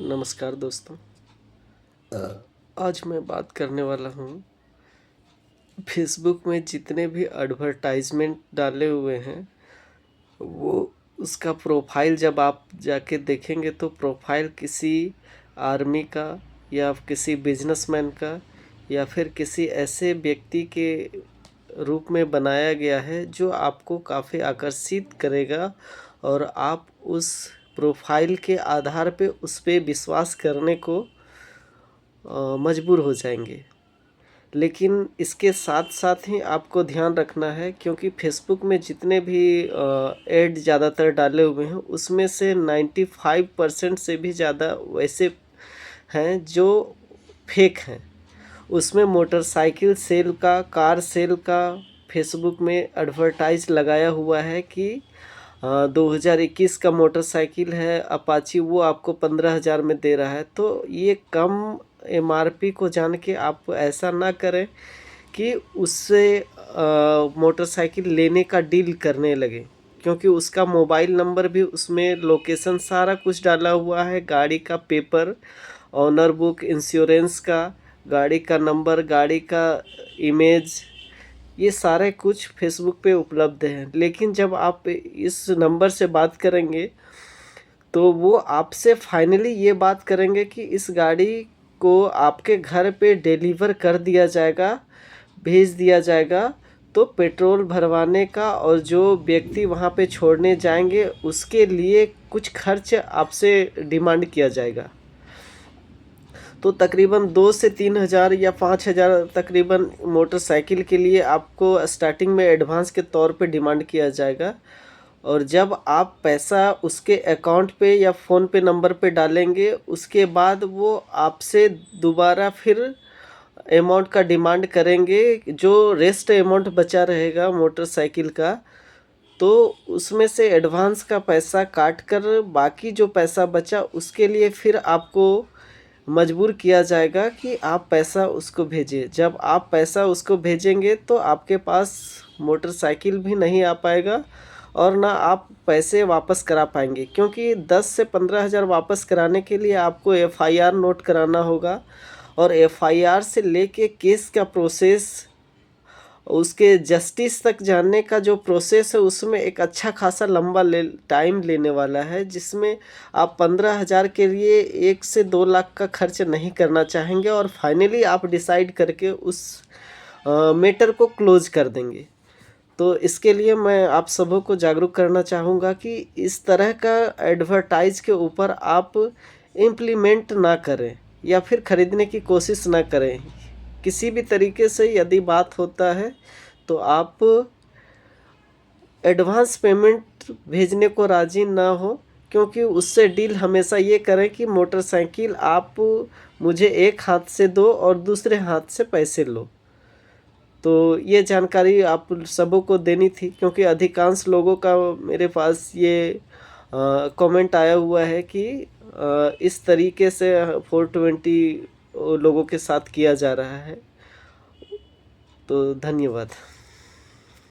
नमस्कार दोस्तों। आज मैं बात करने वाला हूँ फेसबुक में जितने भी एडवर्टाइजमेंट डाले हुए हैं वो उसका प्रोफाइल जब आप जाके देखेंगे तो प्रोफाइल किसी आर्मी का या किसी बिजनेसमैन का या फिर किसी ऐसे व्यक्ति के रूप में बनाया गया है जो आपको काफ़ी आकर्षित करेगा और आप उस प्रोफाइल के आधार पे उस पे विश्वास करने को मजबूर हो जाएंगे। लेकिन इसके साथ साथ ही आपको ध्यान रखना है क्योंकि फेसबुक में जितने भी ऐड ज़्यादातर डाले हुए हैं उसमें से 95% से भी ज़्यादा वैसे हैं जो फेक हैं। उसमें मोटरसाइकिल सेल का, कार सेल का फेसबुक में एडवर्टाइज लगाया हुआ है कि 2021 का मोटरसाइकिल है अपाची, वो आपको 15,000 में दे रहा है। तो ये कम एमआरपी को जान के आप ऐसा ना करें कि उससे मोटरसाइकिल लेने का डील करने लगे, क्योंकि उसका मोबाइल नंबर भी उसमें लोकेशन सारा कुछ डाला हुआ है, गाड़ी का पेपर, ऑनर बुक, इंश्योरेंस का, गाड़ी का नंबर, गाड़ी का इमेज, ये सारे कुछ फेसबुक पे उपलब्ध हैं। लेकिन जब आप इस नंबर से बात करेंगे तो वो आपसे फाइनली ये बात करेंगे कि इस गाड़ी को आपके घर पे डिलीवर कर दिया जाएगा, भेज दिया जाएगा। तो पेट्रोल भरवाने का और जो व्यक्ति वहाँ पे छोड़ने जाएंगे उसके लिए कुछ खर्च आपसे डिमांड किया जाएगा। तो तकरीबन 2 से 3 हज़ार या 5 हज़ार तकरीबन मोटरसाइकिल के लिए आपको स्टार्टिंग में एडवांस के तौर पे डिमांड किया जाएगा। और जब आप पैसा उसके अकाउंट पे या फ़ोन पे नंबर पे डालेंगे उसके बाद वो आपसे दोबारा फिर अमाउंट का डिमांड करेंगे। जो रेस्ट अमाउंट बचा रहेगा मोटरसाइकिल का, तो उसमें से एडवांस का पैसा काट कर बाकी जो पैसा बचा उसके लिए फिर आपको मजबूर किया जाएगा कि आप पैसा उसको भेजिए। जब आप पैसा उसको भेजेंगे तो आपके पास मोटरसाइकिल भी नहीं आ पाएगा और ना आप पैसे वापस करा पाएंगे, क्योंकि 10 से 15 हज़ार वापस कराने के लिए आपको एफआईआर नोट कराना होगा। और एफआईआर से लेके केस का प्रोसेस, उसके जस्टिस तक जानने का जो प्रोसेस है उसमें एक अच्छा खासा लंबा टाइम लेने वाला है, जिसमें आप 15 हज़ार के लिए 1 से 2 लाख का खर्च नहीं करना चाहेंगे और फाइनली आप डिसाइड करके उस मैटर को क्लोज कर देंगे। तो इसके लिए मैं आप सबों को जागरूक करना चाहूँगा कि इस तरह का एडवर्टाइज के ऊपर आप इम्प्लीमेंट ना करें या फिर ख़रीदने की कोशिश ना करें। किसी भी तरीके से यदि बात होता है तो आप एडवांस पेमेंट भेजने को राज़ी ना हो, क्योंकि उससे डील हमेशा ये करें कि मोटरसाइकिल आप मुझे एक हाथ से दो और दूसरे हाथ से पैसे लो। तो ये जानकारी आप सबों को देनी थी, क्योंकि अधिकांश लोगों का मेरे पास ये कमेंट आया हुआ है कि इस तरीके से 420 लोगों के साथ किया जा रहा है। तो धन्यवाद।